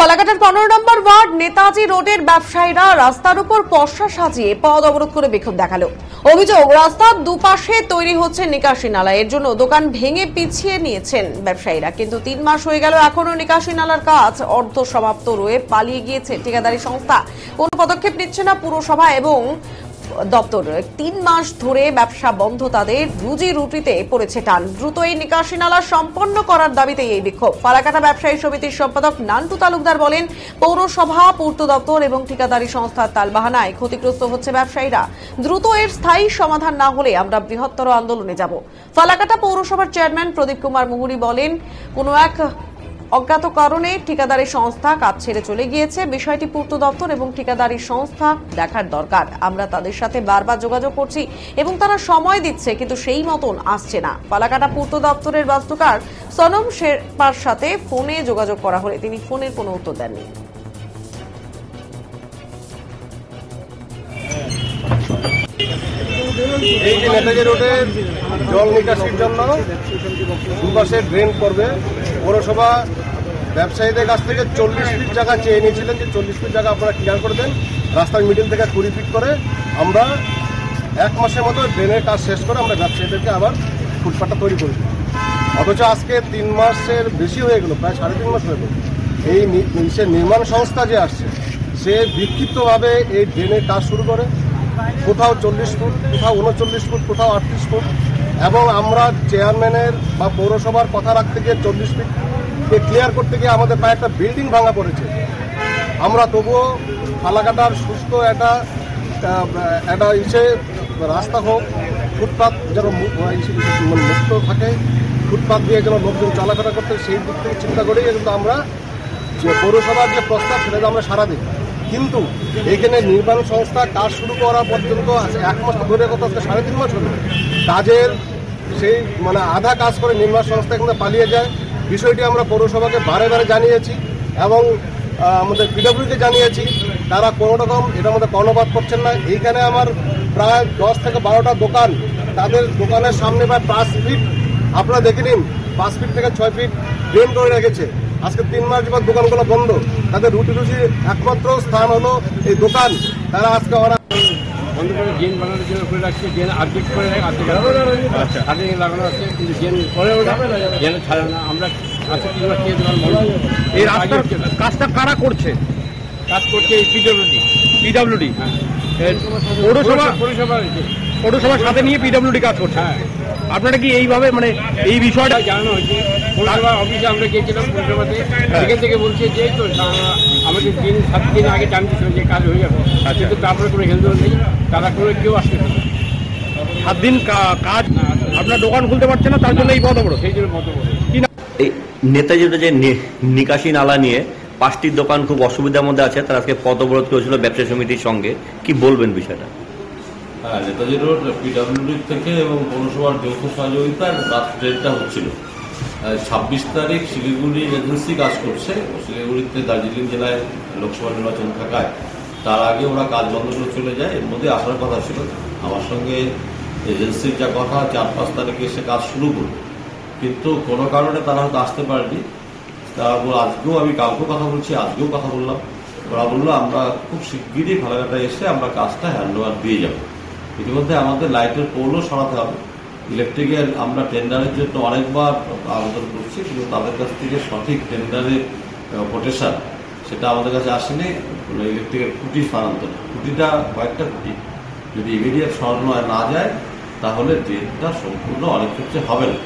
ফালাকাটার 15 নম্বর word Netaji রোডের ব্যবসায়ীরা রাস্তার উপর পসরা সাজিয়ে পথ অবরোধ করে বিক্ষোভ দেখালো। অভিযোগ, রাস্তার দুপাশে তৈরি হচ্ছে নিকাশি নালা, এর জন্য দোকান ভেঙে পিছিয়ে নিয়েছেন ব্যবসায়ীরা। কিন্তু 3 মাস হয়ে গেল, এখনো নিকাশি নালার কাজ অর্ধ সমাপ্ত রয়ে পালিয়ে গিয়েছে ঠিকাদারি সংস্থা। কোনো পদক্ষেপ নিচ্ছে না পুরসভা এবং দপ্তর। 3 মাস ধরে ব্যবসা বন্ধ, তাদের রুজি রুটিতে পড়েছে টান। দ্রুত এই নিকাশি নালা সম্পন্ন করার দাবিতে এই বিক্ষোভ। ফালাকাটা ব্যবসায়ী সমিতির সম্পাদক নান্টু তালুকদার বলেন, পৌরসভা, পূর্ত দপ্তর এবং ঠিকাদারি সংস্থার তালবাহানায় ক্ষতিগ্রস্ত হচ্ছে ব্যবসায়ীরা। দ্রুত এর স্থায়ী সমাধান না হলে আমরা বৃহত্তর আন্দোলনে যাব। ফালাকাটা পৌরসভার চেয়ারম্যান প্রদীপ কুমার মুহুরী বলেন, কোনো এক অজ্ঞাত কারণে ঠিকাদারি সংস্থা কাজ ছেড়ে চলে গিয়েছে। বিষয়টি পূর্ত দপ্তর এবং ঠিকাদারি সংস্থা দেখার দরকার। আমরা তাদের সাথে বারবার যোগাযোগ করছি এবং তারা সময় দিচ্ছে, কিন্তু সেই মতন আসছে না। ফালাকাটা পূর্ত দপ্তরের বাস্তুকার সনম শেরপার সাথে ফোনে যোগাযোগ করা হলে তিনি ফোনের কোনো উত্তর দেননি। এই যে নেতাজি রোডের জল নিকাশির জন্য দুপাশে ড্রেন করবে, পৌরসভা ব্যবসায়ীদের কাছ থেকে 40 ফিট জায়গা চেয়ে নিয়েছিলেন যে 40 ফিট জায়গা আপনারা ক্লিয়ার করে দেন। রাস্তার মিডিল থেকে 20 ফিট করে আমরা 1 মাসের মতো ড্রেনের কাজ শেষ করে আমরা ব্যবসায়ীদেরকে আবার ফুটপাথটা তৈরি করি। অথচ আজকে 3 মাসের বেশি হয়ে গেল, প্রায় 3.5 মাস হয়ে গেল। এই নির্মাণ সংস্থা যে আসছে, সে বিক্ষিপ্তভাবে এই ড্রেনের কাজ শুরু করে। কোথাও 40 ফুট, কোথাও 39 ফুট, কোথাও 38 ফুট। এবং আমরা চেয়ারম্যানের বা পৌরসভার কথা রাখতে গিয়ে 40 ফিটকে ক্লিয়ার করতে গিয়ে আমাদের প্রায় একটা বিল্ডিং ভাঙা পড়েছে। আমরা তবুও ফালাকাটার সুস্থ একটা রাস্তা হোক, ফুটপাথ যেন মুক্ত থাকে, ফুটপাথ দিয়ে যেন লোকজন চলাফেরা করতে, সেই দিক থেকে চিন্তা করেই কিন্তু আমরা যে পৌরসভার যে প্রস্তাব সেটা আমরা সারা দিই। কিন্তু এখানে নির্মাণ সংস্থা কাজ শুরু করা পর্যন্ত 1 মাস ধরে, কত 3.5 মাস হলো কাজের সেই আধা কাজ করে নির্মাণ সংস্থা এখানে পালিয়ে যায়। বিষয়টি আমরা পৌরসভাকে বারে বারে জানিয়েছি এবং আমাদের পিডব্লিউকে জানিয়েছি। তারা কোনো রকম এটার মধ্যে কর্ণপাত করছেন না। এইখানে আমার প্রায় 10 থেকে 12টা দোকান, তাদের দোকানের সামনে প্রায় 5 ফিট, আপনারা দেখে নিন, 5 ফিট থেকে 6 ফিট ড্রেন করে রেখেছে। আজকে 3 মাস পর দোকানগুলো বন্ধ। তাদের রুজির একমাত্র স্থান হলো এই দোকান। তারা আজকে ওরা বন্ধ করে ড্রেন বানানোর জন্য করে রাখছে, ড্রেন আর্ধেক করে হাতে লাগানো আছে, কিন্তু ড্রেন করে ওটা ড্রেন ছাড়ে না। আমরা আজকে 3 মাস থেকে দোকান বন্ধ। এই রাস্তার কাজটা কারা করছে? কাজ করছে এই পিডব্লিউডি। হ্যাঁ, পৌরসভার সাথে নিয়ে পিডব্লিউডি কাজ করছে। হ্যাঁ, আপনারা কি এইভাবে এই বিষয়টা জানানো হয়েছে? পৌরসভা অফিসে আমরা গিয়েছিলাম, পৌরসভাতে সেখান থেকে বলছে যে তো আমাদের 7 দিন আগে জানিয়েছিল যে কাজ হয়ে যাবে, কিন্তু তারপরে কোনো হেলদোল নেই, তারা করে কেউ আসবে না। 7 দিন কাজ, আপনার দোকান খুলতে পারছে না, তার জন্য এই পথ অবরোধ। সেই জন্য পথ অবরোধ। এই নেতাজিটা যে নিকাশি নালা নিয়ে 5টি দোকান খুব অসুবিধার মধ্যে আছে, তারা আজকে পথ অবরোধ করেছিল ব্যবসায়ী সমিতির সঙ্গে। কি বলবেন বিষয়টা? হ্যাঁ, নেতাজি রোড পিডব্লিউডি থেকে এবং পৌরসভার যৌথ সহযোগিতার ট্রেনটা হচ্ছিল। 26 তারিখ শিলিগুড়ি এজেন্সি কাজ করছে। শিলিগুড়িতে দার্জিলিং জেলায় লোকসভা নির্বাচন থাকায় তার আগে ওরা কাজ বন্ধ করে চলে যায়। এর মধ্যে আসার কথা ছিল। আমার সঙ্গে এজেন্সির যা কথা, 4-5 তারিখে এসে কাজ শুরু করবে, কিন্তু কোনো কারণে তারা হয়তো আসতে পারেনি। তারপর আজকেও আমি কালকেও কথা বলছি, আজকেও কথা বললাম। ওরা বললো আমরা খুব শিগগিরই ফালাকাটায় এসে আমরা কাজটা হ্যান্ডওভার দিয়ে যাব। ইতিমধ্যে আমাদের লাইটের পোলও সরাতে হবে। ইলেকট্রিকের আমরা টেন্ডারের জন্য অনেকবার আবেদন করছি, কিন্তু তাদের কাছ থেকে সঠিক টেন্ডারের কোটেশন সেটা আমাদের কাছে আসেনি। ইলেকট্রিকের খুঁটি স্থানান্তর, খুঁটিটা কয়েকটা খুঁটি যদি ইমিডিয়েট সরানো না যায় তাহলে ড্রেনটা সম্পূর্ণ অনেক ক্ষেত্রে হবে না।